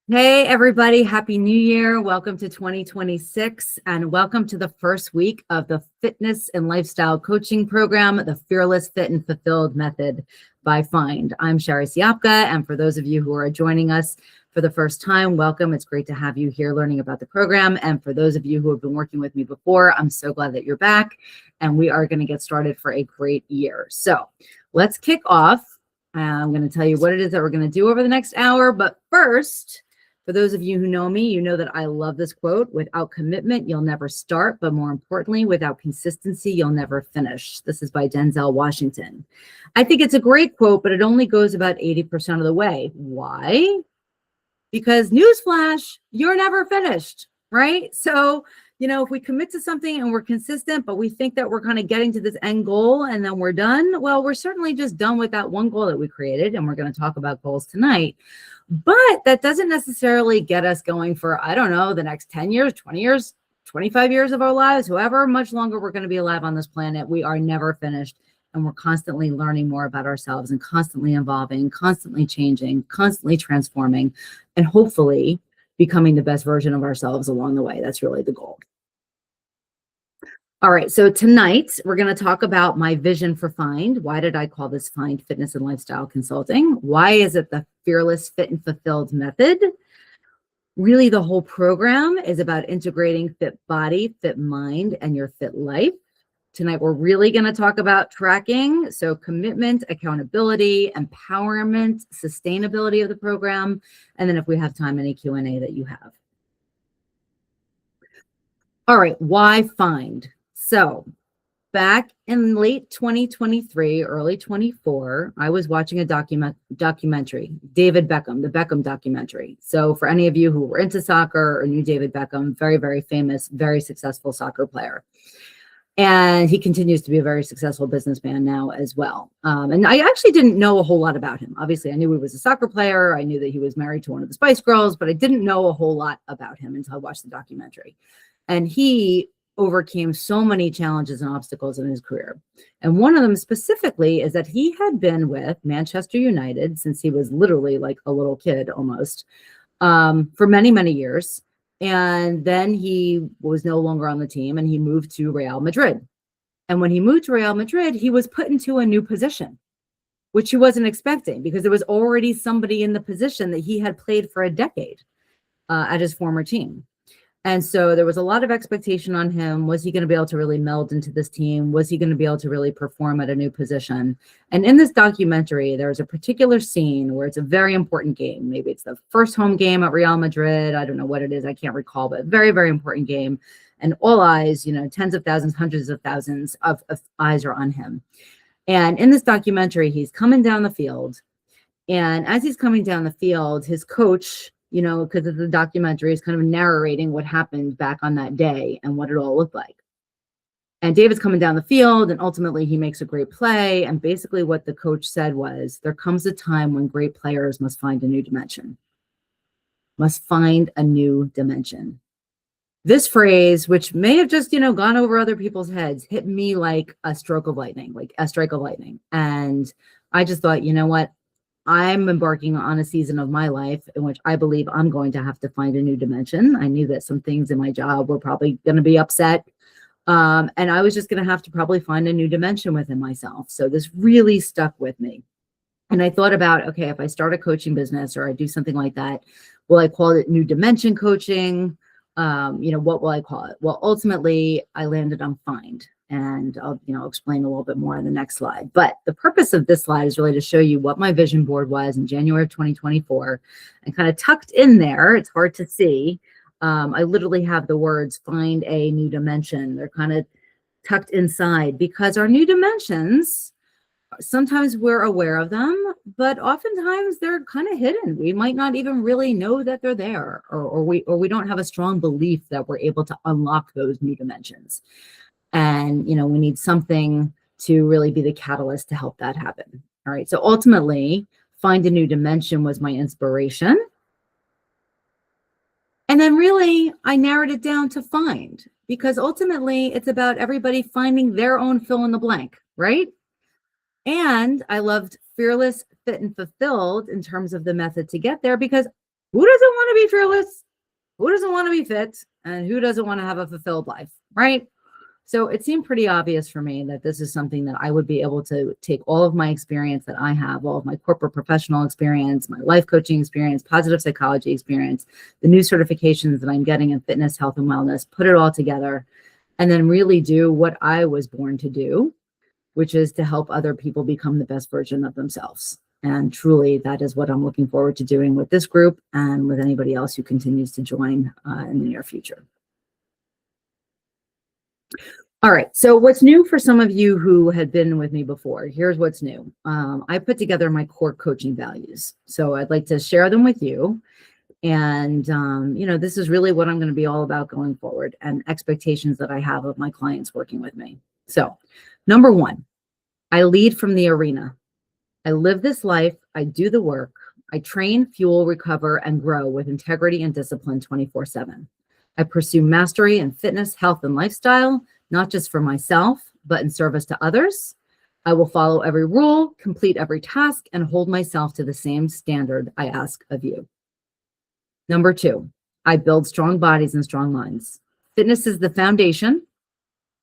Hey, everybody. Happy New Year. Welcome to 2026 and welcome to the first week of the fitness and lifestyle coaching program, the Fearless Fit and Fulfilled Method by Find. I'm Sherry Siapka. And for those of you who are joining us for the first time, welcome. It's great to have you here learning about the program. And for those of you who have been working with me before, I'm so glad that you're back. And we are going to get started for a great year. So let's kick off. I'm going to tell you what it is that we're going to do over the next hour. But first, for those of you who know me, you know that I love this quote: without commitment, you'll never start, but more importantly, without consistency, you'll never finish. This is by Denzel Washington. I think it's a great quote, but it only goes about 80% of the way. Why? Because newsflash, you're never finished, right? So, if we commit to something and we're consistent, but we think that we're kind of getting to this end goal and then we're done, well, we're certainly just done with that one goal that we created. And we're going to talk about goals tonight. But that doesn't necessarily get us going for, I don't know, the next 10 years, 20 years, 25 years of our lives, however much longer we're going to be alive on this planet. We are never finished. And we're constantly learning more about ourselves and constantly evolving, constantly changing, constantly transforming, and hopefully becoming the best version of ourselves along the way. That's really the goal. All right, so tonight we're going to talk about my vision for Find. Why did I call this Find Fitness and Lifestyle Consulting? Why is it the Fearless Fit and Fulfilled Method? Really, the whole program is about integrating fit body, fit mind, and your fit life. Tonight, we're really going to talk about tracking. So commitment, accountability, empowerment, sustainability of the program. And then if we have time, any Q&A that you have. All right, why Find? So back in late 2023, early 24, I was watching a documentary, David Beckham, the Beckham documentary. So for any of you who were into soccer or knew David Beckham, very, very famous, very successful soccer player. And he continues to be a very successful businessman now as well. And I actually didn't know a whole lot about him. Obviously, I knew he was a soccer player. I knew that he was married to one of the Spice Girls, but I didn't know a whole lot about him until I watched the documentary. And he overcame so many challenges and obstacles in his career. And one of them specifically is that he had been with Manchester United since he was literally like a little kid almost, for many, many years. And then he was no longer on the team and he moved to Real Madrid. And when he moved to Real Madrid, he was put into a new position, which he wasn't expecting because there was already somebody in the position that he had played for a decade at his former team. And so there was a lot of expectation on him. Was he going to be able to really meld into this team? Was he going to be able to really perform at a new position? And in this documentary, there's a particular scene where it's a very important game. Maybe it's the first home game at Real Madrid. I don't know what it is. I can't recall, but very, very important game. And all eyes, tens of thousands, hundreds of thousands of eyes are on him. And in this documentary, he's coming down the field. And as he's coming down the field, his coach, because of the documentary, is kind of narrating what happened back on that day and what it all looked like. And David's coming down the field and ultimately he makes a great play. And basically what the coach said was, there comes a time when great players must find a new dimension. Must find a new dimension. This phrase, which may have just, gone over other people's heads, hit me like a stroke of lightning, like a strike of lightning. And I just thought, you know what? I'm embarking on a season of my life in which I believe I'm going to have to find a new dimension. I knew that some things in my job were probably going to be upset. And I was just going to have to probably find a new dimension within myself. So this really stuck with me. And I thought about, okay, if I start a coaching business or I do something like that, will I call it new dimension coaching? What will I call it? Well, ultimately I landed on Find. And I'll explain a little bit more on the next slide. But the purpose of this slide is really to show you what my vision board was in January of 2024. And kind of tucked in there, it's hard to see. I literally have the words find a new dimension. They're kind of tucked inside because our new dimensions, sometimes we're aware of them, but oftentimes they're kind of hidden. We might not even really know that they're there, or we don't have a strong belief that we're able to unlock those new dimensions. And, we need something to really be the catalyst to help that happen. All right. So ultimately, Find a New Dimension was my inspiration. And then really, I narrowed it down to Find, because ultimately it's about everybody finding their own fill in the blank, right? And I loved Fearless, Fit, and Fulfilled in terms of the method to get there, because Who doesn't want to be fearless? Who doesn't want to be fit? And who doesn't want to have a fulfilled life, right? So it seemed pretty obvious for me that this is something that I would be able to take all of my experience that I have, all of my corporate professional experience, my life coaching experience, positive psychology experience, the new certifications that I'm getting in fitness, health, and wellness, put it all together, and then really do what I was born to do, which is to help other people become the best version of themselves. And truly, that is what I'm looking forward to doing with this group and with anybody else who continues to join in the near future. All right, so what's new for some of you who had been with me before? Here's what's new. I put together my core coaching values. So I'd like to share them with you. And, this is really what I'm going to be all about going forward and expectations that I have of my clients working with me. So number one, I lead from the arena. I live this life. I do the work. I train, fuel, recover, and grow with integrity and discipline 24/7. I pursue mastery in fitness, health, and lifestyle, not just for myself, but in service to others. I will follow every rule, complete every task, and hold myself to the same standard I ask of you. Number two, I build strong bodies and strong minds. Fitness is the foundation.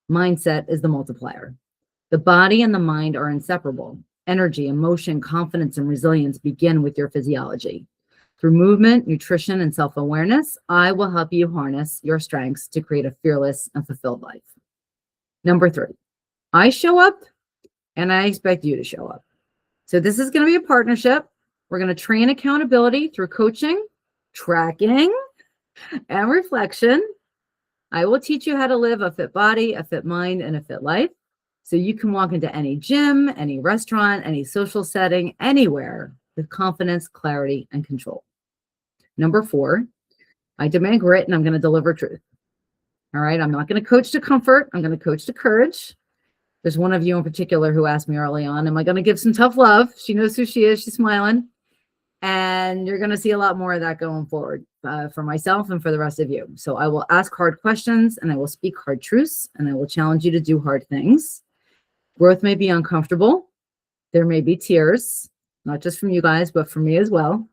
Mindset is the multiplier. The body and the mind are inseparable. Energy, emotion, confidence, and resilience begin with your physiology. Through movement, nutrition, and self-awareness, I will help you harness your strengths to create a fearless and fulfilled life. Number three, I show up and I expect you to show up. So this is going to be a partnership. We're going to train accountability through coaching, tracking, and reflection. I will teach you how to live a fit body, a fit mind, and a fit life. So you can walk into any gym, any restaurant, any social setting, anywhere with confidence, clarity, and control. Number four, I demand grit and I'm going to deliver truth. All right. I'm not going to coach to comfort. I'm going to coach to courage. There's one of you in particular who asked me early on, am I going to give some tough love? She knows who she is. She's smiling. And you're going to see a lot more of that going forward for myself and for the rest of you. So I will ask hard questions and I will speak hard truths and I will challenge you to do hard things. Growth may be uncomfortable. There may be tears, not just from you guys, but from me as well.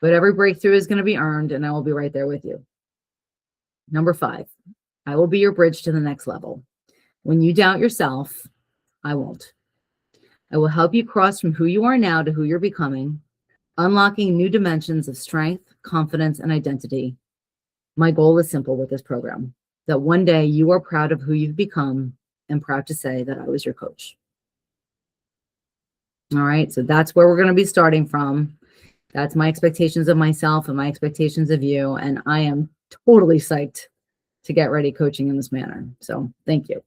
But every breakthrough is going to be earned and I will be right there with you. Number five, I will be your bridge to the next level. When you doubt yourself, I won't. I will help you cross from who you are now to who you're becoming, unlocking new dimensions of strength, confidence, and identity. My goal is simple with this program, that one day you are proud of who you've become and proud to say that I was your coach. All right, so that's where we're going to be starting from. That's my expectations of myself and my expectations of you. And I am totally psyched to get ready coaching in this manner. So thank you.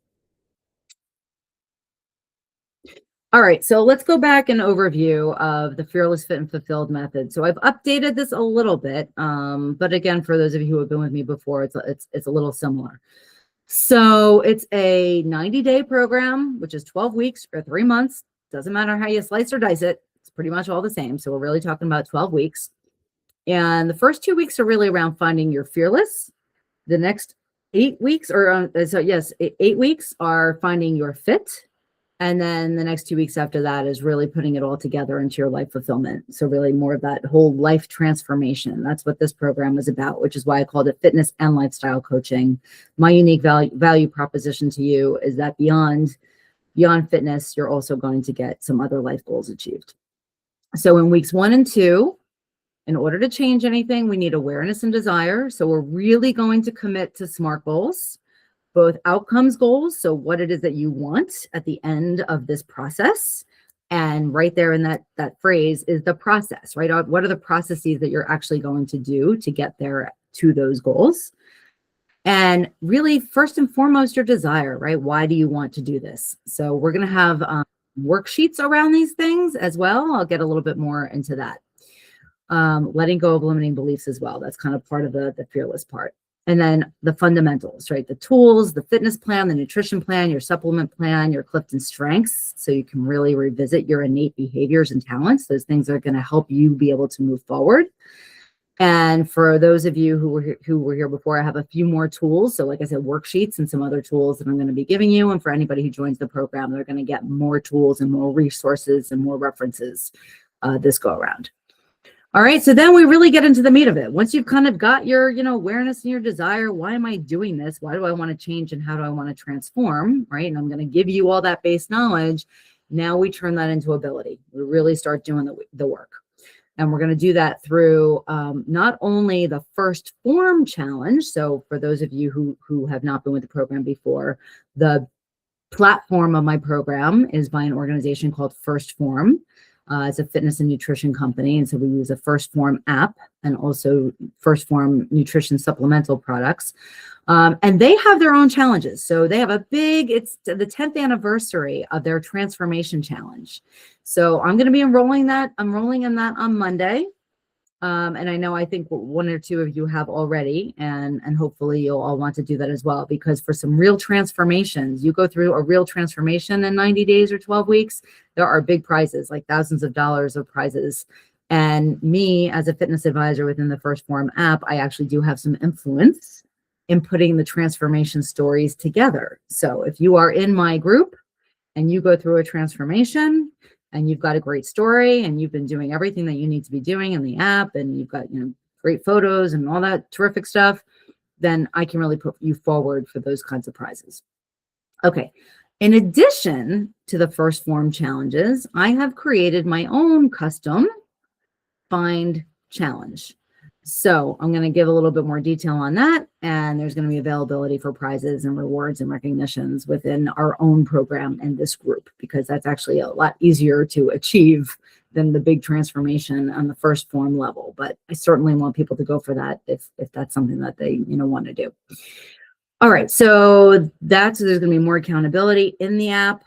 All right, so let's go back an overview of the Fearless Fit and Fulfilled method. So I've updated this a little bit, but again, for those of you who have been with me before, it's a little similar. So it's a 90-day program, which is 12 weeks or 3 months. Doesn't matter how you slice or dice it. It's pretty much all the same. So we're really talking about 12 weeks. And the first 2 weeks are really around finding your fearless. The next 8 weeks, 8 weeks are finding your fit. And then the next 2 weeks after that is really putting it all together into your life fulfillment. So really more of that whole life transformation. That's what this program is about, which is why I called it fitness and lifestyle coaching. My unique value proposition to you is that beyond fitness, you're also going to get some other life goals achieved. So in weeks 1 and 2, in order to change anything, we need awareness and desire. So we're really going to commit to SMART goals. Both outcomes goals, so what it is that you want at the end of this process. And right there in that phrase is the process, right? What are the processes that you're actually going to do to get there to those goals? And really, first and foremost, your desire, right? Why do you want to do this? So we're going to have worksheets around these things as well. I'll get a little bit more into that. Letting go of limiting beliefs as well. That's kind of part of the fearless part. And then the fundamentals, right? The tools, the fitness plan, the nutrition plan, your supplement plan, your Clifton strengths. So you can really revisit your innate behaviors and talents. Those things are going to help you be able to move forward. And for those of you who were here before, I have a few more tools. So like I said, worksheets and some other tools that I'm going to be giving you. And for anybody who joins the program, they're going to get more tools and more resources and more references this go around. All right, so then we really get into the meat of it. Once you've kind of got your, awareness and your desire, why am I doing this? Why do I want to change and how do I want to transform, right? And I'm going to give you all that base knowledge. Now we turn that into ability. We really start doing the work. And we're going to do that through not only the first form challenge. So for those of you who have not been with the program before, the platform of my program is by an organization called First Form. It's a fitness and nutrition company. And so we use a First Form app and also First Form nutrition supplemental products. And they have their own challenges. So they have it's the 10th anniversary of their transformation challenge. So I'm going to be enrolling in that on Monday. And I think one or two of you have already, and hopefully you'll all want to do that as well, because for some real transformations, you go through a real transformation in 90 days or 12 weeks, there are big prizes, like thousands of dollars of prizes. And me as a fitness advisor within the First Form app, I actually do have some influence in putting the transformation stories together. So if you are in my group and you go through a transformation and you've got a great story and you've been doing everything that you need to be doing in the app and you've got, great photos and all that terrific stuff, then I can really put you forward for those kinds of prizes. Okay. In addition to the First Form challenges, I have created my own custom Find challenge. So I'm going to give a little bit more detail on that. And there's going to be availability for prizes and rewards and recognitions within our own program and this group, because that's actually a lot easier to achieve than the big transformation on the First Form level. But I certainly want people to go for that if that's something that they, want to do. All right. So there's going to be more accountability in the app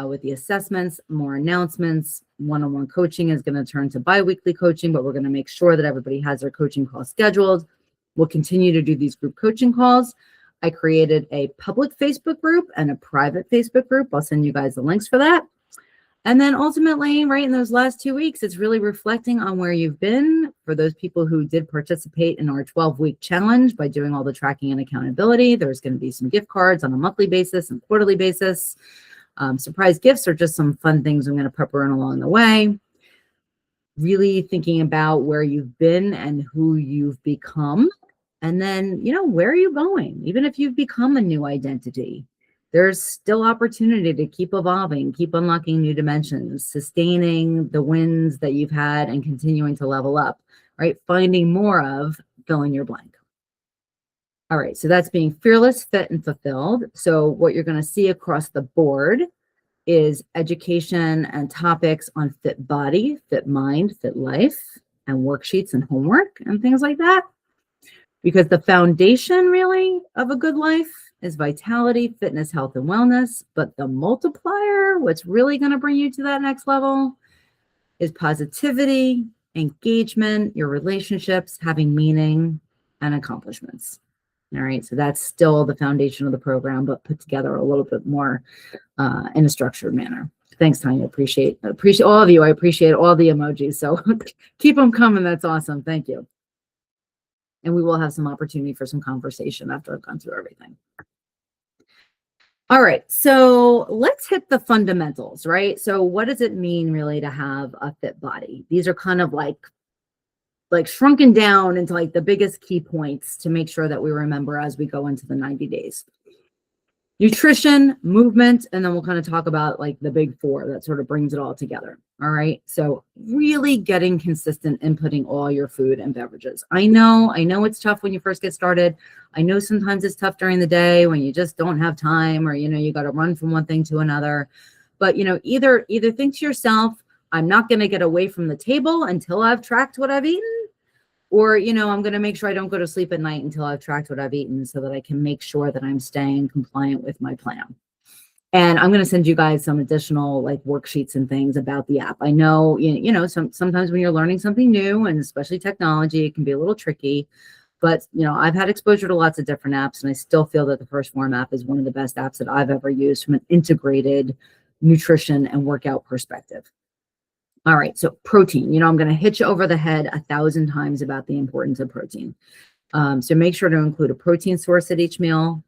with the assessments, more announcements. One-on-one coaching is going to turn to bi-weekly coaching, but we're going to make sure that everybody has their coaching calls scheduled. We'll continue to do these group coaching calls. I created a public Facebook group and a private Facebook group. I'll send you guys the links for that. And then ultimately, right in those last 2 weeks, it's really reflecting on where you've been. For those people who did participate in our 12-week challenge by doing all the tracking and accountability, there's going to be some gift cards on a monthly basis and quarterly basis. Surprise gifts are just some fun things I'm going to pepper in along the way. Really thinking about where you've been and who you've become. And then, where are you going? Even if you've become a new identity, there's still opportunity to keep evolving, keep unlocking new dimensions, sustaining the wins that you've had and continuing to level up, right? Finding more of fill in your blank. All right, so that's being fearless, fit, and fulfilled. So what you're going to see across the board is education and topics on fit body, fit mind, fit life, and worksheets and homework and things like that. Because the foundation really of a good life is vitality, fitness, health, and wellness. But the multiplier, what's really going to bring you to that next level, is positivity, engagement, your relationships, having meaning, and accomplishments. All right, so that's still the foundation of the program, but put together a little bit more in a structured manner. Thanks, Tanya. Appreciate all of you. I appreciate all the emojis. So keep them coming. That's awesome. Thank you. And we will have some opportunity for some conversation after I've gone through everything. All right, so let's hit the fundamentals, right? So what does it mean really to have a fit body? These are kind of like shrunken down into like the biggest key points to make sure that we remember as we go into the 90 days. Nutrition, movement, and then we'll kind of talk about like the big four that sort of brings it all together. All right. So really getting consistent in putting all your food and beverages. I know it's tough when you first get started. I know sometimes it's tough during the day when you just don't have time or, you got to run from one thing to another. But, either think to yourself, I'm not going to get away from the table until I've tracked what I've eaten. Or, I'm going to make sure I don't go to sleep at night until I've tracked what I've eaten so that I can make sure that I'm staying compliant with my plan. And I'm going to send you guys some additional like worksheets and things about the app. I know, sometimes when you're learning something new and especially technology, it can be a little tricky. But, I've had exposure to lots of different apps and I still feel that the First Form app is one of the best apps that I've ever used from an integrated nutrition and workout perspective. All right, so protein, I'm going to hit you over the head 1,000 times about the importance of protein. So make sure to include a protein source at each meal.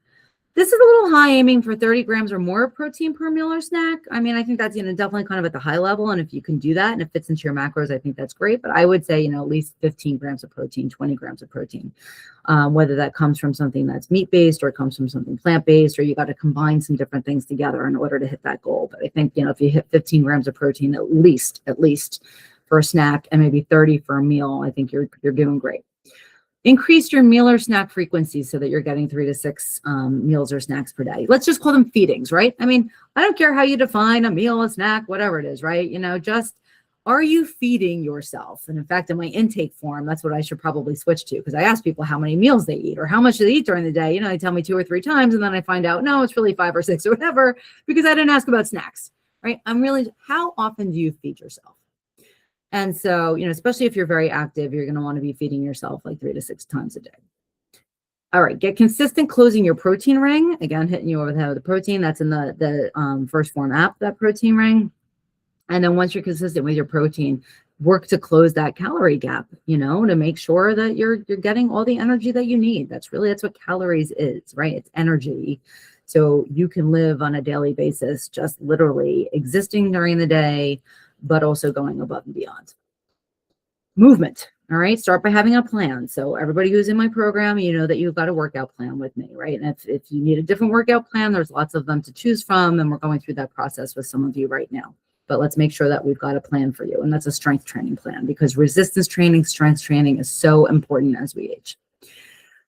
This is a little high, aiming for 30 grams or more of protein per meal or snack. I mean, I think that's, definitely kind of at the high level. And if you can do that and it fits into your macros, I think that's great. But I would say, at least 15 grams of protein, 20 grams of protein, whether that comes from something that's meat-based or it comes from something plant-based, or you got to combine some different things together in order to hit that goal. But I think, if you hit 15 grams of protein, at least for a snack, and maybe 30 for a meal, I think you're doing great. Increase your meal or snack frequency so that you're getting 3 to 6 meals or snacks per day. Let's just call them feedings, right? I mean, I don't care how you define a meal, a snack, whatever it is, right? Just are you feeding yourself? And in fact, in my intake form, that's what I should probably switch to, because I ask people how many meals they eat or how much they eat during the day. They tell me 2 or 3 times, and then I find out, no, it's really 5 or 6 or whatever, because I didn't ask about snacks, right? How often do you feed yourself? And so, especially if you're very active, you're going to want to be feeding yourself like 3 to 6 times a day. All right, get consistent closing your protein ring. Again, hitting you over the head with the protein. That's in the First Form app, that protein ring. And then once you're consistent with your protein, work to close that calorie gap, to make sure that you're getting all the energy that you need. That's what calories is, right? It's energy. So you can live on a daily basis, just literally existing during the day, but also going above and beyond. Movement. All right. Start by having a plan. So everybody who's in my program, that you've got a workout plan with me, right? And if you need a different workout plan, there's lots of them to choose from. And we're going through that process with some of you right now. But let's make sure that we've got a plan for you. And that's a strength training plan, because resistance training, strength training is so important as we age.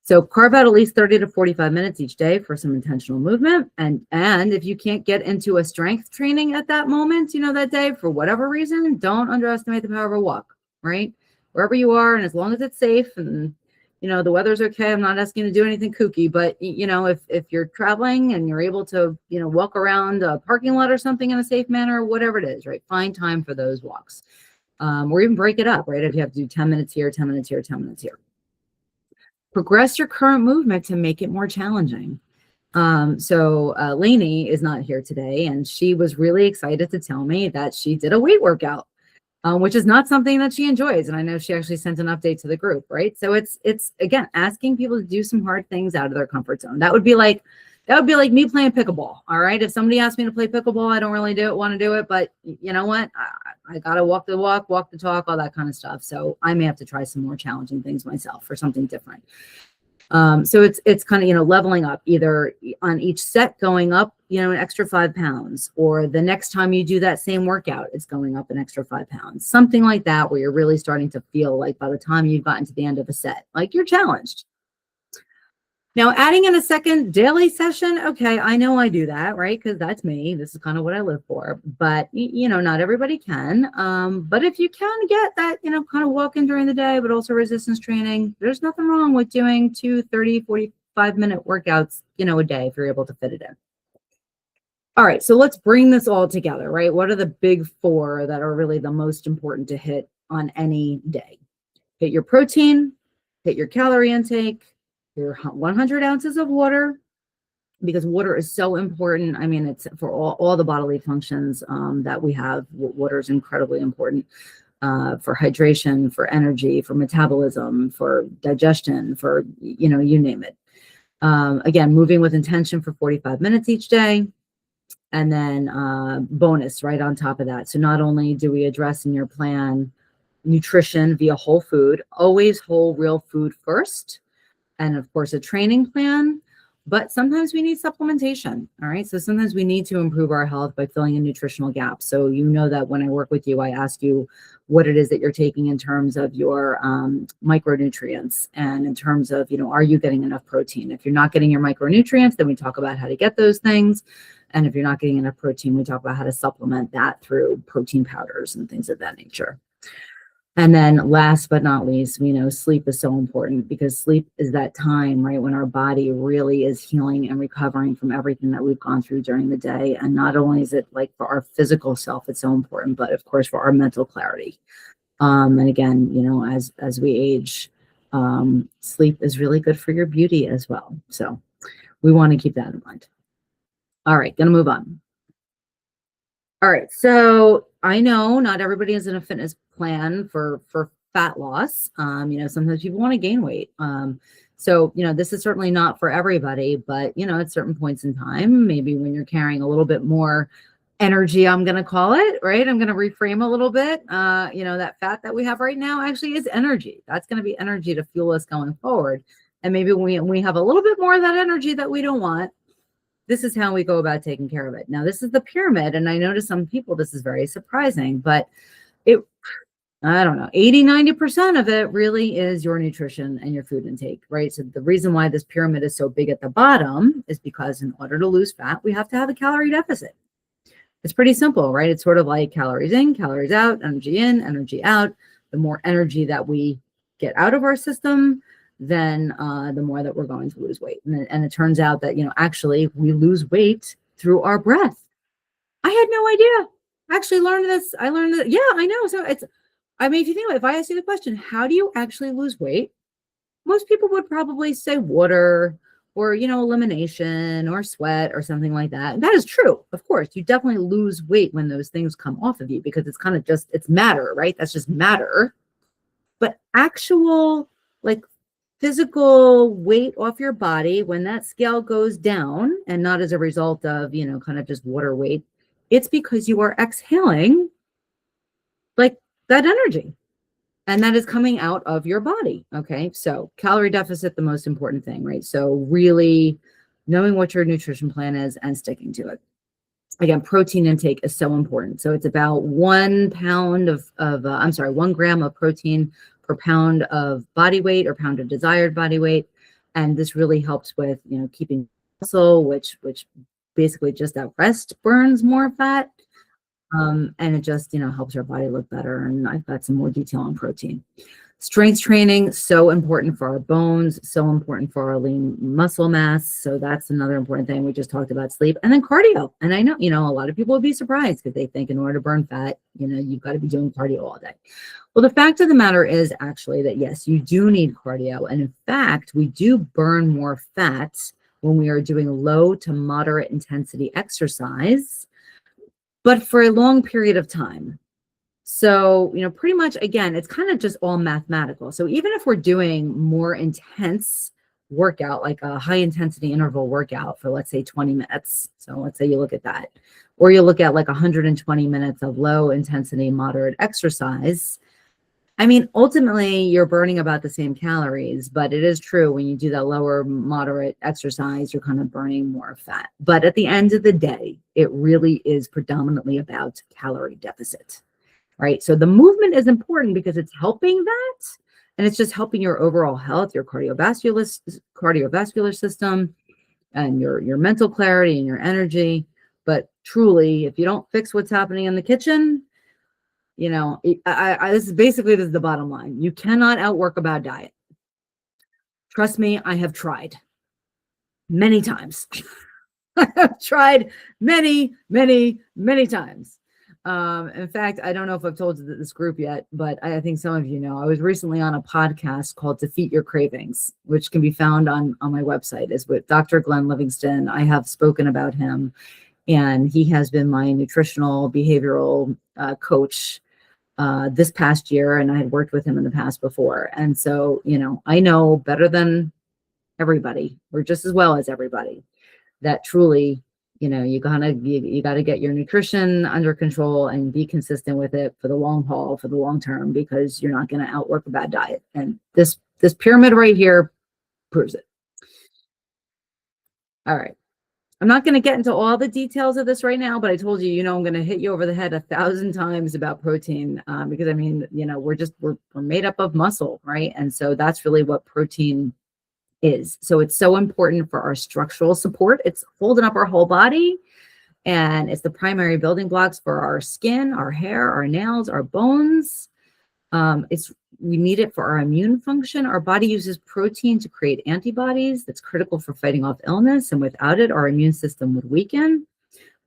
So carve out at least 30 to 45 minutes each day for some intentional movement. And if you can't get into a strength training at that moment, that day, for whatever reason, don't underestimate the power of a walk, right? Wherever you are, and as long as it's safe and, the weather's okay, I'm not asking you to do anything kooky, but, if you're traveling and you're able to, walk around a parking lot or something in a safe manner, whatever it is, right? Find time for those walks, or even break it up, right? If you have to do 10 minutes here, 10 minutes here, 10 minutes here. Progress your current movement to make it more challenging. So Lainey is not here today, and she was really excited to tell me that she did a weight workout, which is not something that she enjoys. And I know she actually sent an update to the group, right? So it's again, asking people to do some hard things out of their comfort zone. That would be like me playing pickleball. All right. If somebody asked me to play pickleball, I don't really want to do it, but you know what? I got to walk the walk, walk the talk, all that kind of stuff. So I may have to try some more challenging things myself for something different. So it's kind of, leveling up, either on each set going up, an extra 5 pounds, or the next time you do that same workout, it's going up an extra 5 pounds, something like that, where you're really starting to feel like by the time you've gotten to the end of a set, like you're challenged. Now, adding in a second daily session, okay, I know I do that, right? Because that's me. This is kind of what I live for. But, not everybody can. But if you can get that, kind of walking during the day, but also resistance training, there's nothing wrong with doing 2 30, 45-minute workouts, a day if you're able to fit it in. All right, so let's bring this all together, right? What are the big 4 that are really the most important to hit on any day? Hit your protein, hit your calorie intake, your 100 ounces of water, because water is so important. I mean, it's for all the bodily functions that we have. Water is incredibly important for hydration, for energy, for metabolism, for digestion, for, you name it. Again, moving with intention for 45 minutes each day. And then bonus right on top of that. So not only do we address in your plan nutrition via whole food, always whole real food first, and of course a training plan, but sometimes we need supplementation. All right. So sometimes we need to improve our health by filling in nutritional gaps. So that when I work with you, I ask you what it is that you're taking in terms of your micronutrients, and in terms of, are you getting enough protein? If you're not getting your micronutrients, then we talk about how to get those things. And if you're not getting enough protein, we talk about how to supplement that through protein powders and things of that nature. And then last but not least, we know sleep is so important, because sleep is that time, right, when our body really is healing and recovering from everything that we've gone through during the day. And not only is it like for our physical self, it's so important, but of course for our mental clarity. And again, as we age, sleep is really good for your beauty as well. So we want to keep that in mind. All right, gonna move on. All right, so I know not everybody is in a fitness plan for fat loss. Sometimes people want to gain weight. So, this is certainly not for everybody, but, at certain points in time, maybe when you're carrying a little bit more energy, I'm going to call it, right? I'm going to reframe a little bit. That fat that we have right now actually is energy. That's going to be energy to fuel us going forward. And maybe we have a little bit more of that energy that we don't want. This is how we go about taking care of it. Now, this is the pyramid. And I know to some people, this is very surprising, but I don't know, 80-90% of it really is your nutrition and your food intake, right? So the reason why this pyramid is so big at the bottom is because in order to lose fat, we have to have a calorie deficit. It's pretty simple, right? It's sort of like calories in, calories out, energy in, energy out. The more energy that we get out of our system, then the more that we're going to lose weight. And it turns out that, actually we lose weight through our breath. I had no idea. I actually learned this. I learned that. Yeah, I know. So if you think about it, if I ask you the question, how do you actually lose weight? Most people would probably say water, or, elimination or sweat or something like that. And that is true. Of course, you definitely lose weight when those things come off of you because it's kind of it's matter, right? That's just matter. But actual like physical weight off your body, when that scale goes down and not as a result of, kind of just water weight, it's because you are exhaling like that energy. And that is coming out of your body. Okay. So calorie deficit, the most important thing, right? So really knowing what your nutrition plan is and sticking to it. Again, protein intake is so important. So it's about 1 gram of protein per pound of body weight or pound of desired body weight. And this really helps with, keeping muscle, which basically just at rest burns more fat. And it just, helps our body look better. And I've got some more detail on protein. Strength training, so important for our bones, so important for our lean muscle mass. So that's another important thing. We just talked about sleep. And then cardio. And I know, a lot of people would be surprised because they think in order to burn fat, you've got to be doing cardio all day. Well, the fact of the matter is actually that, yes, you do need cardio. And in fact, we do burn more fat when we are doing low to moderate intensity exercise, but for a long period of time. So, pretty much, again, it's kind of just all mathematical. So even if we're doing more intense workout, like a high intensity interval workout for, let's say, 20 minutes. So let's say you look at that, or you look at like 120 minutes of low intensity, moderate exercise. I mean, ultimately, you're burning about the same calories, but it is true when you do that lower moderate exercise, you're kind of burning more fat. But at the end of the day, it really is predominantly about calorie deficit, right? So the movement is important because it's helping that, and it's just helping your overall health, your cardiovascular system, and your mental clarity and your energy. But truly, if you don't fix what's happening in the kitchen, this is the bottom line. You cannot outwork a bad diet. Trust me, I have tried many times. I have tried many, many, many times. In fact, I don't know if I've told this group yet, but I think some of you know, I was recently on a podcast called Defeat Your Cravings, which can be found on my website. Is with Dr. Glenn Livingston. I have spoken about him, and he has been my nutritional behavioral coach this past year, and I had worked with him in the past before. And so, I know better than everybody, or just as well as everybody, that truly, you got to get your nutrition under control and be consistent with it for the long haul, for the long term, because you're not going to outwork a bad diet. And this pyramid right here proves it. All right. I'm not going to get into all the details of this right now, but I told you, I'm going to hit you over the head 1,000 times about protein because we're made up of muscle, right? And so that's really what protein is. So it's so important for our structural support. It's holding up our whole body, and it's the primary building blocks for our skin, our hair, our nails, our bones. We need it for our immune function. Our body uses protein to create antibodies. That's critical for fighting off illness. And without it, our immune system would weaken.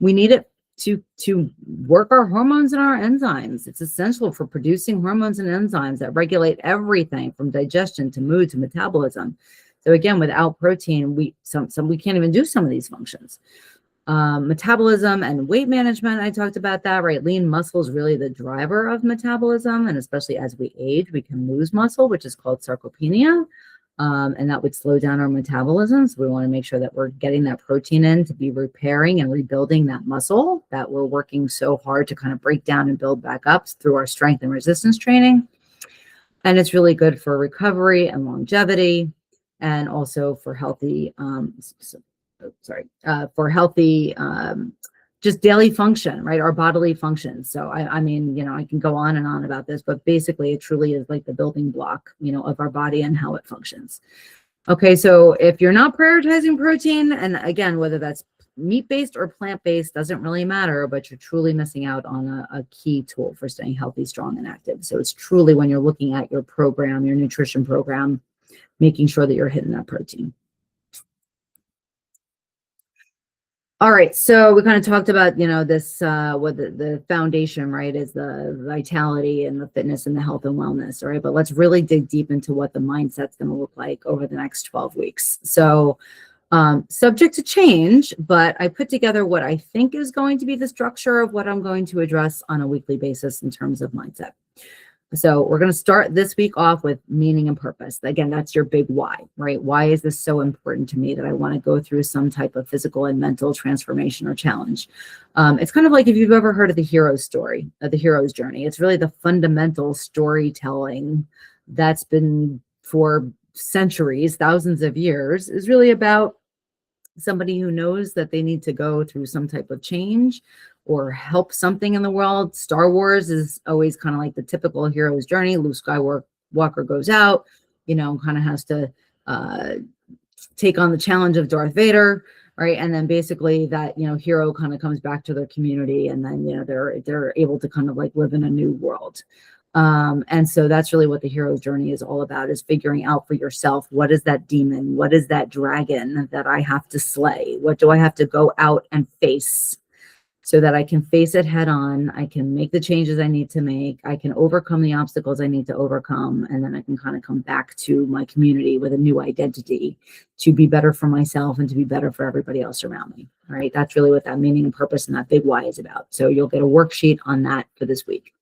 We need it to work our hormones and our enzymes. It's essential for producing hormones and enzymes that regulate everything from digestion to mood to metabolism. So again, without protein, we can't even do some of these functions. Metabolism and weight management, I talked about that, right? Lean muscle is really the driver of metabolism, and especially as we age, we can lose muscle, which is called sarcopenia, and that would slow down our metabolism. So we want to make sure that we're getting that protein in to be repairing and rebuilding that muscle that we're working so hard to kind of break down and build back up through our strength and resistance training. And it's really good for recovery and longevity, and also for healthy just daily function, right? Our bodily function. So I mean, I can go on and on about this, but basically it truly is like the building block, of our body and how it functions. Okay. So if you're not prioritizing protein, and again, whether that's meat-based or plant-based, doesn't really matter, but you're truly missing out on a key tool for staying healthy, strong, and active. So it's truly, when you're looking at your program, your nutrition program, making sure that you're hitting that protein. All right, so we kind of talked about, this, what the foundation, right, is the vitality and the fitness and the health and wellness, all right? But let's really dig deep into what the mindset's going to look like over the next 12 weeks. So subject to change, but I put together what I think is going to be the structure of what I'm going to address on a weekly basis in terms of mindset. So we're going to start this week off with meaning and purpose. Again, that's your big why, right? Why is this so important to me that I want to go through some type of physical and mental transformation or challenge? It's kind of like if you've ever heard of the hero's story, the hero's journey. It's really the fundamental storytelling that's been for centuries, thousands of years, is really about somebody who knows that they need to go through some type of change or help something in the world. Star Wars is always kind of like the typical hero's journey. Luke Skywalker goes out, kind of has to take on the challenge of Darth Vader, right? And then basically that, hero kind of comes back to their community, and then, they're able to kind of like live in a new world. And so that's really what the hero's journey is all about, is figuring out for yourself, what is that demon? What is that dragon that I have to slay? What do I have to go out and face so that I can face it head on? I can make the changes I need to make. I can overcome the obstacles I need to overcome. And then I can kind of come back to my community with a new identity to be better for myself and to be better for everybody else around me. All right. That's really what that meaning and purpose and that big why is about. So you'll get a worksheet on that for this week.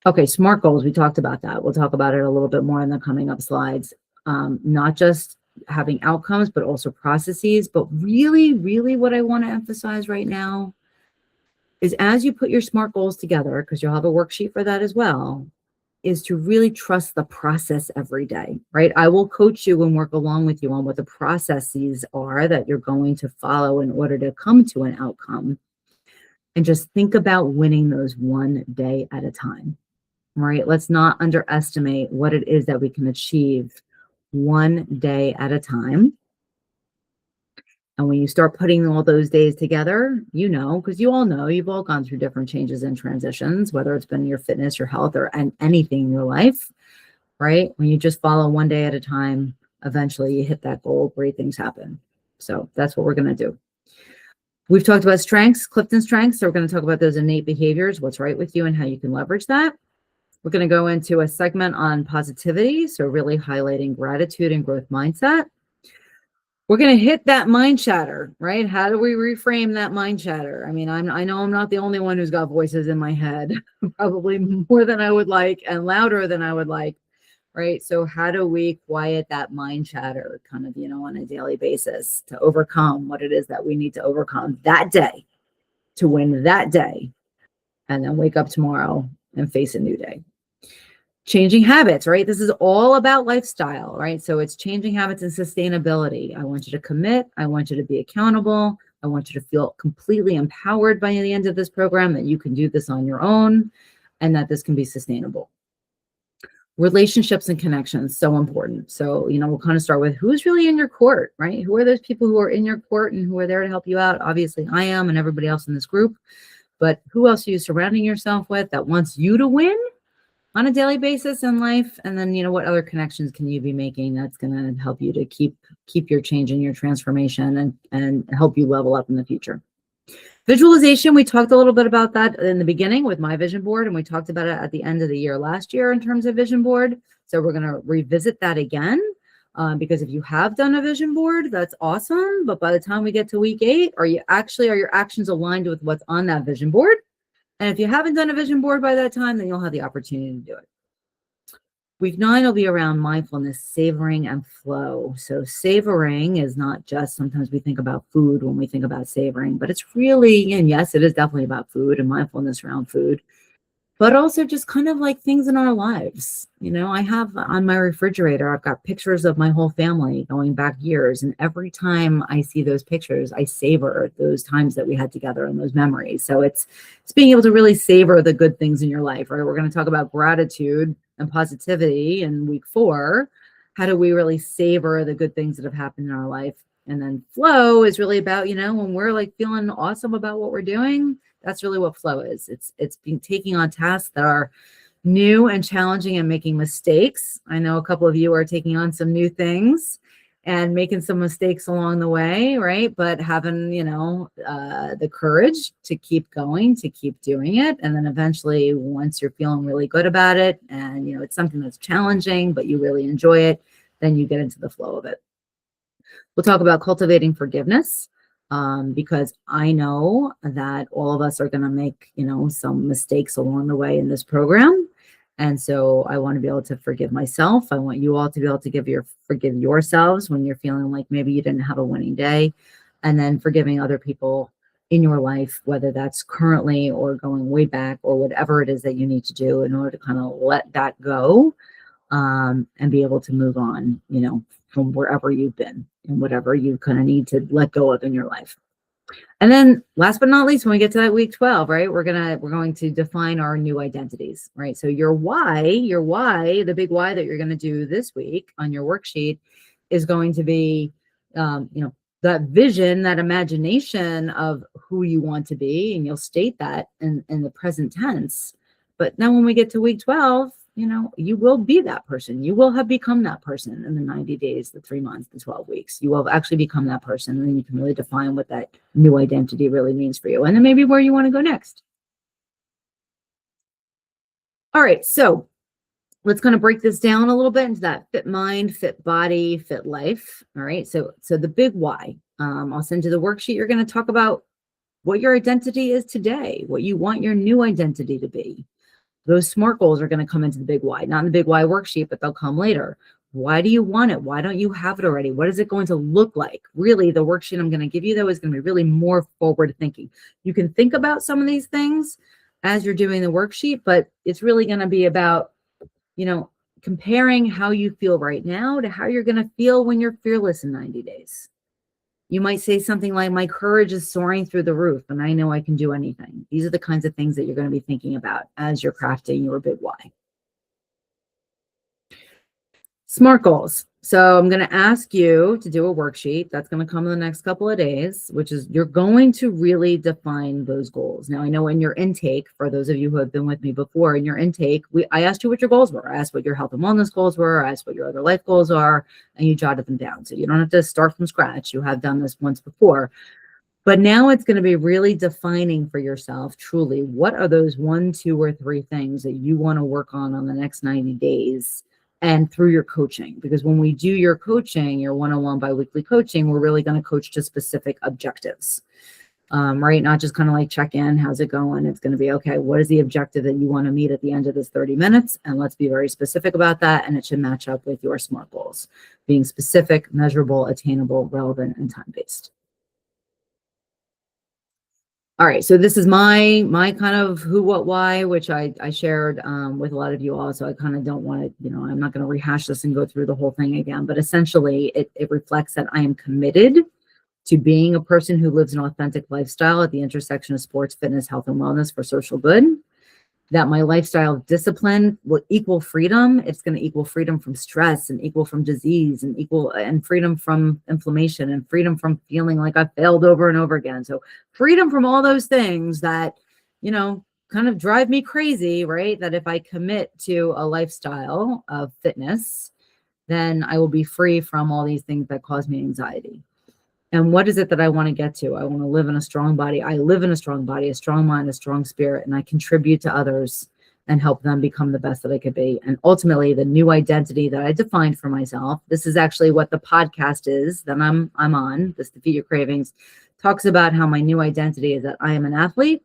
Okay, SMART goals, we talked about that. We'll talk about it a little bit more in the coming up slides. Not just having outcomes, but also processes. But really, really what I want to emphasize right now is, as you put your SMART goals together, because you'll have a worksheet for that as well, is to really trust the process every day, right? I will coach you and work along with you on what the processes are that you're going to follow in order to come to an outcome. And just think about winning those one day at a time. Right? Let's not underestimate what it is that we can achieve one day at a time. And when you start putting all those days together, because you all know, you've all gone through different changes and transitions, whether it's been your fitness, your health, or anything in your life, right? When you just follow one day at a time, eventually you hit that goal, great things happen. So that's what we're going to do. We've talked about strengths, Clifton strengths. So we're going to talk about those innate behaviors, what's right with you and how you can leverage that. We're going to go into a segment on positivity, so really highlighting gratitude and growth mindset. We're going to hit that mind chatter, right? How do we reframe that mind chatter? I mean, I know I'm not the only one who's got voices in my head, probably more than I would like and louder than I would like, right? So how do we quiet that mind chatter kind of, on a daily basis to overcome what it is that we need to overcome that day to win that day, and then wake up tomorrow and face a new day. Changing habits, right? This is all about lifestyle, right? So it's changing habits and sustainability. I want you to commit. I want you to be accountable. I want you to feel completely empowered by the end of this program, that you can do this on your own and that this can be sustainable. Relationships and connections, so important. So, we'll kind of start with who's really in your court, right? Who are those people who are in your court and who are there to help you out? Obviously, I am, and everybody else in this group. But who else are you surrounding yourself with that wants you to win on a daily basis in life? And then, what other connections can you be making that's going to help you to keep your change and your transformation and help you level up in the future? Visualization, we talked a little bit about that in the beginning with my vision board, and we talked about it at the end of the year last year in terms of vision board. So we're going to revisit that again. Because if you have done a vision board, that's awesome. But by the time we get to week 8, are your actions aligned with what's on that vision board? And if you haven't done a vision board by that time, then you'll have the opportunity to do it. Week 9 will be around mindfulness, savoring, and flow. So savoring is not just, sometimes we think about food when we think about savoring, but it's really, and yes, it is definitely about food and mindfulness around food, but also just kind of like things in our lives. I have on my refrigerator, I've got pictures of my whole family going back years. And every time I see those pictures, I savor those times that we had together and those memories. So it's being able to really savor the good things in your life, right? We're going to talk about gratitude and positivity in week 4. How do we really savor the good things that have happened in our life? And then flow is really about, when we're like feeling awesome about what we're doing, that's really what flow is. It's being taking on tasks that are new and challenging and making mistakes. I know a couple of you are taking on some new things and making some mistakes along the way, right? But having, the courage to keep going, to keep doing it. And then eventually, once you're feeling really good about it and, it's something that's challenging, but you really enjoy it, then you get into the flow of it. We'll talk about cultivating forgiveness, because I know that all of us are going to make, some mistakes along the way in this program. And so I want to be able to forgive myself. I want you all to be able to forgive yourselves when you're feeling like maybe you didn't have a winning day, and then forgiving other people in your life, whether that's currently or going way back or whatever it is that you need to do in order to kind of let that go, and be able to move on, from wherever you've been and whatever you kind of need to let go of in your life. And then last but not least, when we get to that week 12, right, we're going to define our new identities, right? So your why, the big why that you're going to do this week on your worksheet is going to be, that vision, that imagination of who you want to be, and you'll state that in the present tense. But then when we get to week 12, you will be that person. You will have become that person in the 90 days, the 3 months, the 12 weeks. You will have actually become that person. And then you can really define what that new identity really means for you. And then maybe where you want to go next. All right. So let's kind of break this down a little bit into that fit mind, fit body, fit life. All right. So the big why. I'll send you the worksheet. You're going to talk about what your identity is today, what you want your new identity to be. Those SMART goals are going to come into the big why, not in the big why worksheet, but they'll come later. Why do you want it? Why don't you have it already? What is it going to look like? Really, the worksheet I'm going to give you, though, is going to be really more forward thinking. You can think about some of these things as you're doing the worksheet, but it's really going to be about, comparing how you feel right now to how you're going to feel when you're fearless in 90 days. You might say something like, my courage is soaring through the roof and I know I can do anything. These are the kinds of things that you're going to be thinking about as you're crafting your big why. SMART goals. So I'm going to ask you to do a worksheet that's going to come in the next couple of days, which is you're going to really define those goals. Now, I know in your intake, for those of you who have been with me before, in your intake, I asked you what your goals were. I asked what your health and wellness goals were. I asked what your other life goals are, and you jotted them down. So you don't have to start from scratch. You have done this once before. But now it's going to be really defining for yourself, truly, what are those 1, 2, or 3 things that you want to work on the next 90 days and through your coaching. Because when we do your coaching, your one-on-one biweekly coaching, we're really going to coach to specific objectives, right? Not just kind of like check in, how's it going? It's going to be, okay, what is the objective that you want to meet at the end of this 30 minutes? And let's be very specific about that. And it should match up with your SMART goals, being specific, measurable, attainable, relevant, and time-based. All right, so this is my kind of who, what, why, which I shared with a lot of you all. So I kind of don't want to, I'm not going to rehash this and go through the whole thing again. But essentially, it reflects that I am committed to being a person who lives an authentic lifestyle at the intersection of sports, fitness, health, and wellness for social good. That my lifestyle discipline will equal freedom. It's going to equal freedom from stress and equal from disease and freedom from inflammation and freedom from feeling like I've failed over and over again. So freedom from all those things that, kind of drive me crazy, right? That if I commit to a lifestyle of fitness, then I will be free from all these things that cause me anxiety. And what is it that I want to get to? I want to live in a strong body. I live in a strong body, a strong mind, a strong spirit, and I contribute to others and help them become the best that I could be. And ultimately, the new identity that I defined for myself, this is actually what the podcast is that I'm on, this Defeat Your Cravings, talks about how my new identity is that I am an athlete,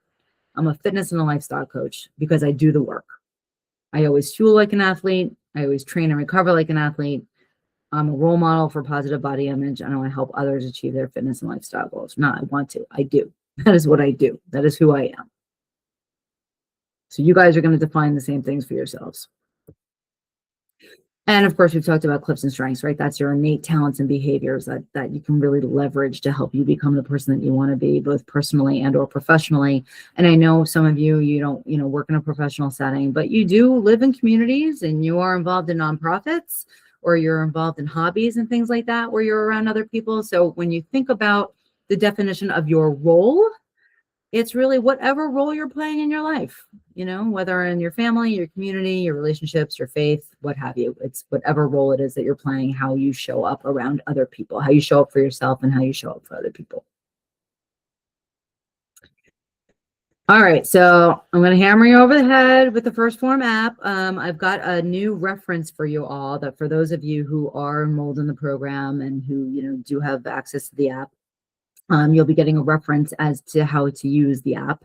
I'm a fitness and a lifestyle coach because I do the work. I always fuel like an athlete. I always train and recover like an athlete. I'm a role model for positive body image, and I want to help others achieve their fitness and lifestyle goals. Not I want to, I do. That is what I do. That is who I am. So you guys are going to define the same things for yourselves. And of course, we've talked about clips and strengths, right? That's your innate talents and behaviors that you can really leverage to help you become the person that you want to be, both personally and or professionally. And I know some of you, you don't, work in a professional setting, but you do live in communities and you are involved in nonprofits, or you're involved in hobbies and things like that, where you're around other people. So when you think about the definition of your role, it's really whatever role you're playing in your life, whether in your family, your community, your relationships, your faith, what have you. It's whatever role it is that you're playing, how you show up around other people, how you show up for yourself and how you show up for other people. All right, so I'm going to hammer you over the head with the First Form app. I've got a new reference for you all, that for those of you who are enrolled in the program and who do have access to the app, you'll be getting a reference as to how to use the app,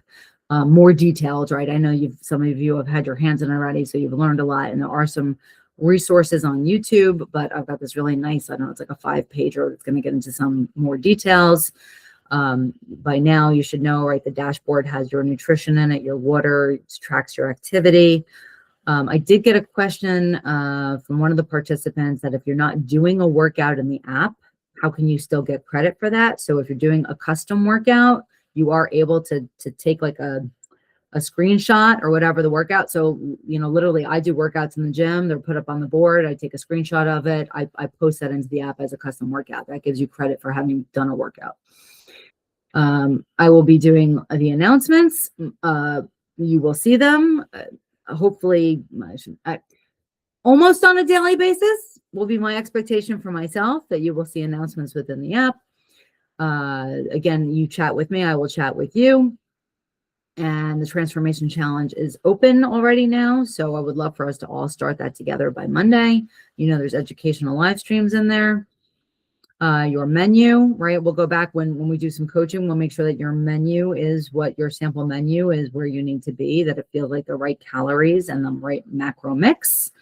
more detailed, right? I know some of you have had your hands on it already, so you've learned a lot, and there are some resources on YouTube, but I've got this really nice, I don't know, it's like a 5-pager that's going to get into some more details. By now you should know, right? The dashboard has your nutrition in it, your water, it tracks your activity. I did get a question from one of the participants that if you're not doing a workout in the app, how can you still get credit for that? So if you're doing a custom workout, you are able to take like a screenshot or whatever the workout. So, literally I do workouts in the gym. They're put up on the board. I take a screenshot of it. I post that into the app as a custom workout. That gives you credit for having done a workout. I will be doing the announcements. You will see them. Hopefully, almost on a daily basis will be my expectation for myself, that you will see announcements within the app. Again, you chat with me, I will chat with you. And the Transformation Challenge is open already now. So I would love for us to all start that together by Monday. There's educational live streams in there. Your menu, right? We'll go back when we do some coaching. We'll make sure that your menu is what your sample menu is, where you need to be, that it feels like the right calories and the right macro mix.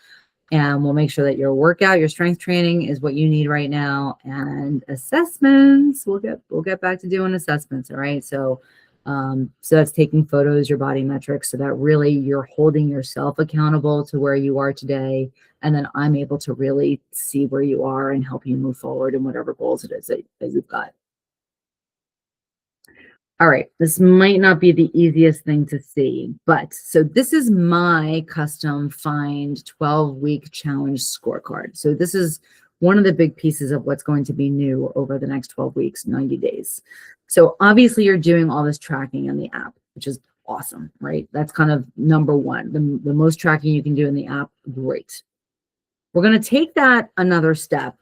And we'll make sure that your workout, your strength training is what you need right now. And assessments, we'll get back to doing assessments. All right. So that's taking photos, your body metrics, so that really you're holding yourself accountable to where you are today. And then I'm able to really see where you are and help you move forward in whatever goals it is that you've got. All right, this might not be the easiest thing to see, but so this is my custom Find 12-week challenge scorecard. So this is one of the big pieces of what's going to be new over the next 12 weeks, 90 days. So obviously you're doing all this tracking in the app, which is awesome, right? That's kind of number one. The most tracking you can do in the app, great. We're going to take that another step,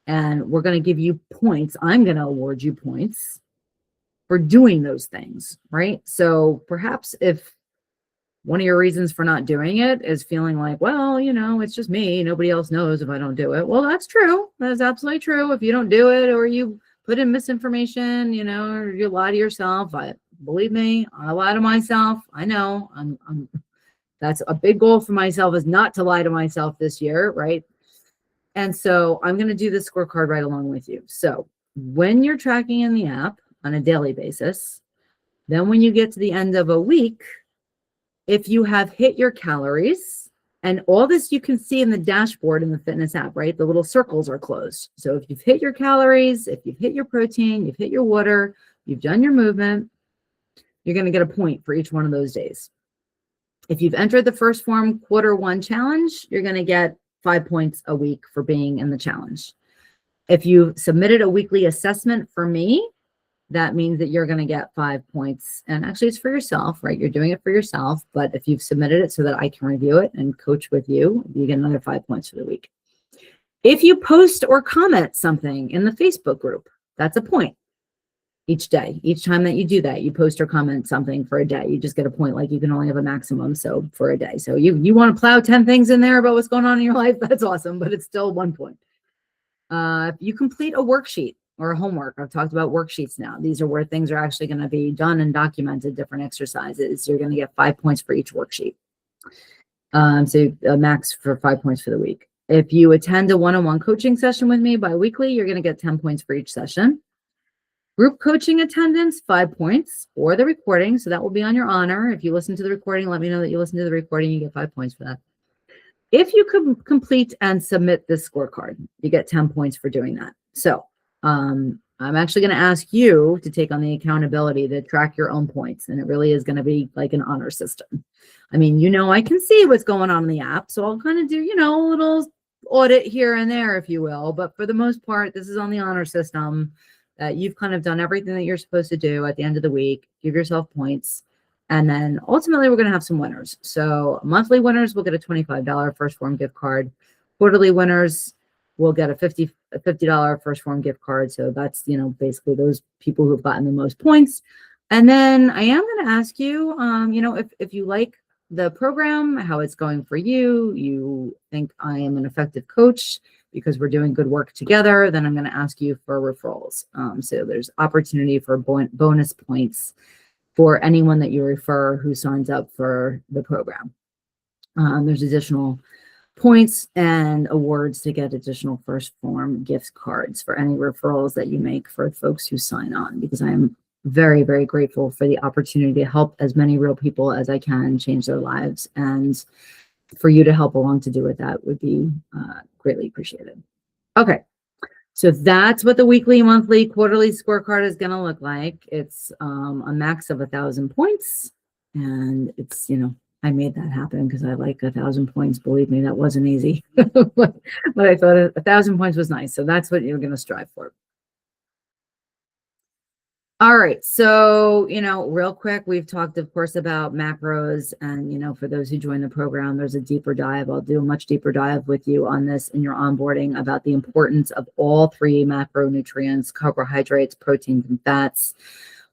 and we're going to give you points. I'm going to award you points for doing those things, right? So perhaps if one of your reasons for not doing it is feeling like, well, it's just me, nobody else knows if I don't do it. Well, that's true. That is absolutely true. If you don't do it, or you put in misinformation, or you lie to yourself, believe me, I lie to myself. I know that's a big goal for myself, is not to lie to myself this year, right? And so I'm going to do this scorecard right along with you. So when you're tracking in the app on a daily basis, then when you get to the end of a week, if you have hit your calories, and all this you can see in the dashboard in the fitness app, right? The little circles are closed. So if you've hit your calories, if you've hit your protein, you've hit your water, you've done your movement, you're going to get a point for each one of those days. If you've entered the First Form Q1 challenge, you're going to get 5 points a week for being in the challenge. If you submitted a weekly assessment for me, that means that you're going to get 5 points. And actually it's for yourself, right? You're doing it for yourself. But if you've submitted it so that I can review it and coach with you, you get another 5 points for the week. If you post or comment something in the Facebook group, that's a point. each day. Each time that you do that, you post or comment something for a day. You just get a point, like you can only have a maximum so for a day. So you want to plow 10 things in there about what's going on in your life, that's awesome, but it's still 1 point. If you complete a worksheet or a homework, I've talked about worksheets now. These are where things are actually going to be done and documented, different exercises. You're going to get 5 points for each worksheet. So a max for 5 points for the week. If you attend a one-on-one coaching session with me bi-weekly, you're going to get 10 points for each session. Group coaching attendance, 5 points, or the recording. So that will be on your honor. If you listen to the recording, let me know that you listen to the recording. You get 5 points for that. If you can complete and submit this scorecard, you get 10 points for doing that. So I'm actually going to ask you to take on the accountability to track your own points. And it really is going to be like an honor system. I mean, I can see what's going on in the app. So I'll kind of do, a little audit here and there, if you will. But for the most part, this is on the honor system that you've kind of done everything that you're supposed to do at the end of the week. Give yourself points. And then ultimately, we're going to have some winners. So monthly winners will get a $25 First Form gift card. Quarterly winners will get a $50 First Form gift card. So that's, basically those people who've gotten the most points. And then I am going to ask you, if you like the program, how it's going for you, you think I am an effective coach because we're doing good work together, then I'm going to ask you for referrals. So there's opportunity for bonus points for anyone that you refer who signs up for the program. There's additional points and awards to get additional First Form gift cards for any referrals that you make for folks who sign on, because I am very, very grateful for the opportunity to help as many real people as I can change their lives. And for you to help along to do it, that would be greatly appreciated. Okay. So that's what the weekly, monthly, quarterly scorecard is going to look like. It's a max of 1,000 points. And it's, I made that happen because I like 1,000 points. Believe me, that wasn't easy. but I thought 1,000 points was nice. So that's what you're going to strive for. All right. So, real quick, we've talked, of course, about macros. And, for those who join the program, there's a deeper dive. I'll do a much deeper dive with you on this in your onboarding about the importance of all 3 macronutrients: carbohydrates, proteins, and fats.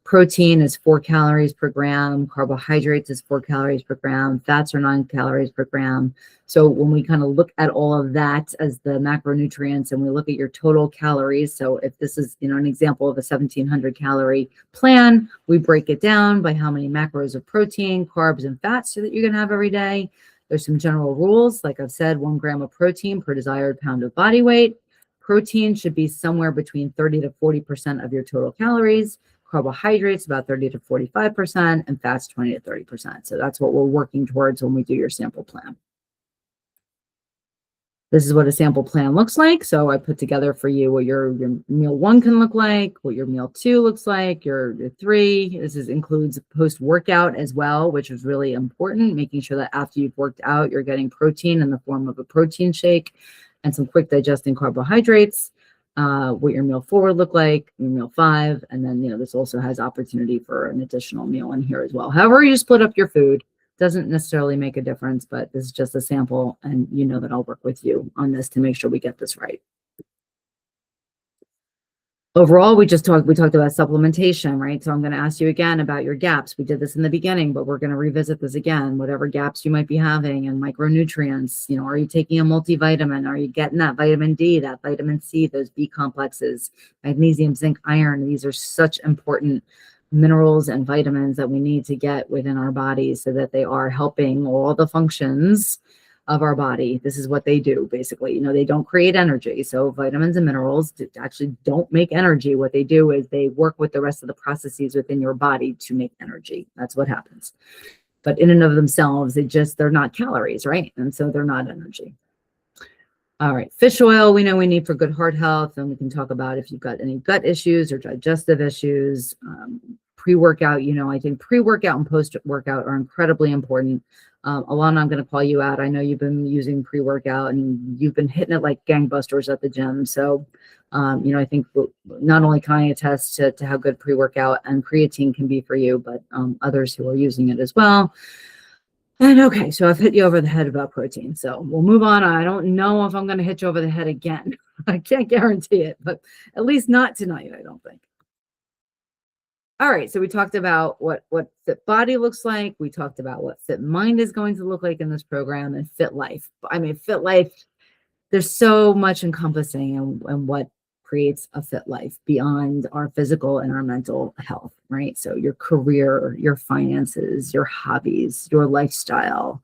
Protein is 4 calories per gram. Carbohydrates is 4 calories per gram. Fats are 9 calories per gram. So when we kind of look at all of that as the macronutrients and we look at your total calories, so if this is, an example of a 1,700 calorie plan, we break it down by how many macros of protein, carbs, and fats so that you're going to have every day. There's some general rules. Like I've said, 1 gram of protein per desired pound of body weight. Protein should be somewhere between 30 to 40% of your total calories. Carbohydrates about 30 to 45%, and fats 20 to 30%. So that's what we're working towards when we do your sample plan. This is what a sample plan looks like. So I put together for you what your meal 1 can look like, what your meal 2 looks like, your 3. This includes post-workout as well, which is really important, making sure that after you've worked out, you're getting protein in the form of a protein shake and some quick digesting carbohydrates. What your meal 4 would look like, your meal 5, and then, this also has opportunity for an additional meal in here as well. However you split up your food doesn't necessarily make a difference, but this is just a sample, and that I'll work with you on this to make sure we get this right. Overall, we talked about supplementation, right? So I'm going to ask you again about your gaps. We did this in the beginning, but we're going to revisit this again. Whatever gaps you might be having in micronutrients, are you taking a multivitamin? Are you getting that vitamin D, that vitamin C, those B complexes, magnesium, zinc, iron? These are such important minerals and vitamins that we need to get within our bodies so that they are helping all the functions of our body. This is what they do, basically. They don't create energy. So vitamins and minerals actually don't make energy. What they do is they work with the rest of the processes within your body to make energy. That's what happens. But in and of themselves, they're not calories, right? And so they're not energy. All right. Fish oil, we know we need for good heart health. And we can talk about if you've got any gut issues or digestive issues. Pre-workout, I think pre-workout and post-workout are incredibly important. Alana, I'm going to call you out. I know you've been using pre-workout and you've been hitting it like gangbusters at the gym. So, I think not only can I attest to how good pre-workout and creatine can be for you, but others who are using it as well. And okay, so I've hit you over the head about protein. So we'll move on. I don't know if I'm going to hit you over the head again. I can't guarantee it, but at least not tonight, I don't think. All right, so we talked about what fit body looks like. We talked about what fit mind is going to look like in this program, and fit life. I mean, fit life, there's so much encompassing and what creates a fit life beyond our physical and our mental health, right? So your career, your finances, your hobbies, your lifestyle,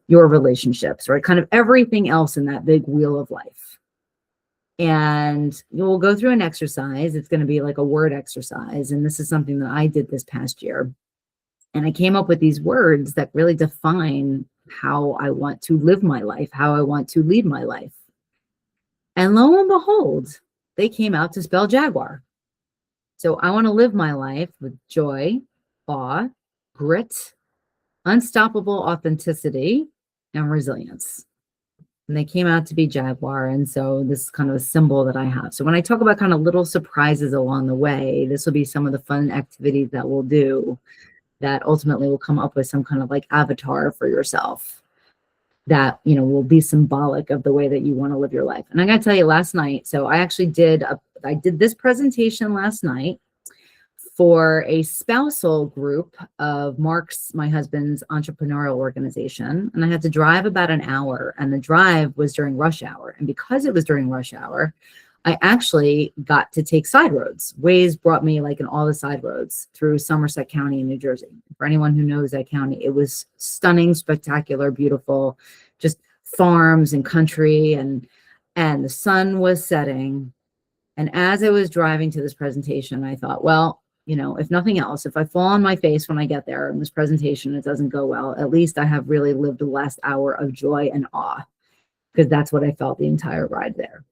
your relationships, right? Kind of everything else in that big wheel of life. And we'll go through an exercise. It's going to be like a word exercise. And this is something that I did this past year. And I came up with these words that really define how I want to live my life, how I want to lead my life. And lo and behold, they came out to spell Jaguar. So I want to live my life with joy, awe, grit, unstoppable authenticity, and resilience. And they came out to be Jaguar. And so this is kind of a symbol that I have. So when I talk about kind of little surprises along the way, this will be some of the fun activities that we'll do that ultimately will come up with some kind of like avatar for yourself that, you know, will be symbolic of the way that you want to live your life. And I got to tell you last night, so I actually I did this presentation last night for a spousal group of Mark's, my husband's entrepreneurial organization. And I had to drive about an hour, and the drive was during rush hour. And because it was during rush hour, I actually got to take side roads. Waze brought me like in all the side roads through Somerset County in New Jersey. For anyone who knows that county, it was stunning, spectacular, beautiful, just farms and country, and the sun was setting. And as I was driving to this presentation, I thought, well, you know, if nothing else, if I fall on my face when I get there in this presentation, it doesn't go well, at least I have really lived the last hour of joy and awe, because that's what I felt the entire ride there.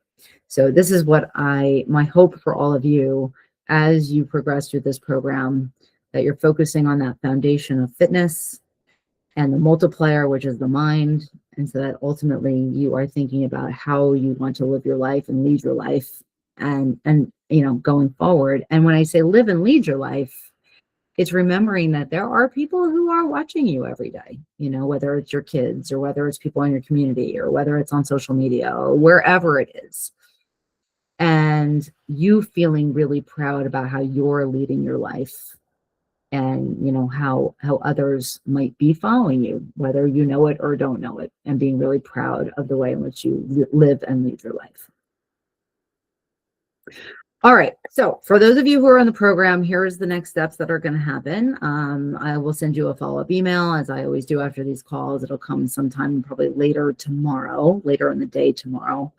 So this is what my hope for all of you as you progress through this program, that you're focusing on that foundation of fitness and the multiplier, which is the mind. And so that ultimately you are thinking about how you want to live your life and lead your life and, you know, going forward. And when I say live and lead your life, it's remembering that there are people who are watching you every day, you know, whether it's your kids or whether it's people in your community or whether it's on social media or wherever it is. And you feeling really proud about how you're leading your life, and, you know, how others might be following you, whether you know it or don't know it, and being really proud of the way in which you live and lead your life. All right. So for those of you who are on the program, here's the next steps that are going to happen. I will send you a follow-up email, as I always do after these calls. It'll come sometime probably later in the day tomorrow,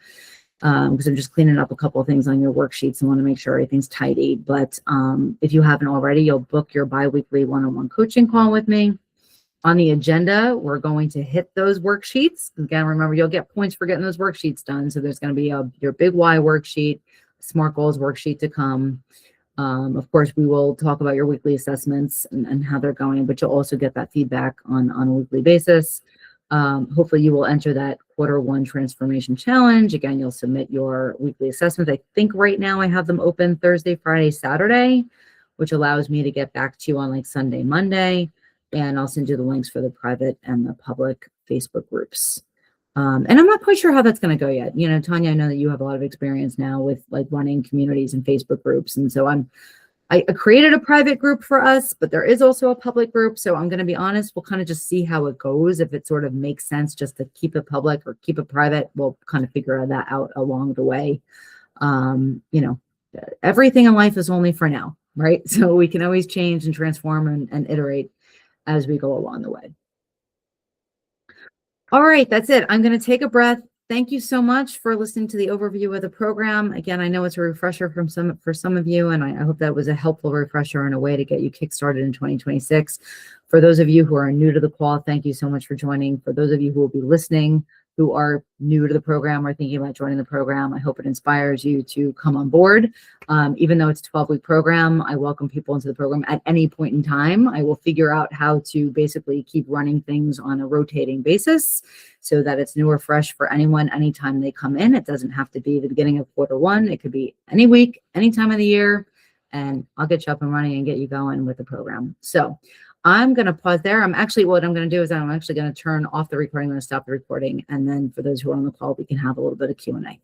because I'm just cleaning up a couple of things on your worksheets and want to make sure everything's tidy. But if you haven't already, you'll book your biweekly one-on-one coaching call with me. On the agenda, we're going to hit those worksheets. Again, remember, you'll get points for getting those worksheets done. So there's going to be your big why worksheet, SMART goals worksheet to come. Of course, we will talk about your weekly assessments and how they're going, but you'll also get that feedback on a weekly basis. Hopefully you will enter that Q1 transformation challenge. Again, you'll submit your weekly assessments. I think right now I have them open Thursday, Friday, Saturday, which allows me to get back to you on like Sunday, Monday. And I'll send you the links for the private and the public Facebook groups. And I'm not quite sure how that's going to go yet. You know, Tanya, I know that you have a lot of experience now with like running communities and Facebook groups. And so I created a private group for us, but there is also a public group. So I'm going to be honest, we'll kind of just see how it goes. If it sort of makes sense just to keep it public or keep it private, we'll kind of figure that out along the way. You know, everything in life is only for now, right? So we can always change and transform and iterate as we go along the way. All right, that's it. I'm going to take a breath. Thank you so much for listening to the overview of the program. Again, I know it's a refresher for some of you, and I hope that was a helpful refresher and a way to get you kickstarted in 2026. For those of you who are new to the call, thank you so much for joining. For those of you who will be listening, who are new to the program or thinking about joining the program, I hope it inspires you to come on board. Even though it's a 12-week program, I welcome people into the program at any point in time. I will figure out how to basically keep running things on a rotating basis so that it's new or fresh for anyone anytime they come in. It doesn't have to be the beginning of Q1. It could be any week, any time of the year, and I'll get you up and running and get you going with the program. So I'm going to pause there. What I'm going to do is I'm actually going to turn off the recording. I'm going to stop the recording. And then for those who are on the call, we can have a little bit of Q&A.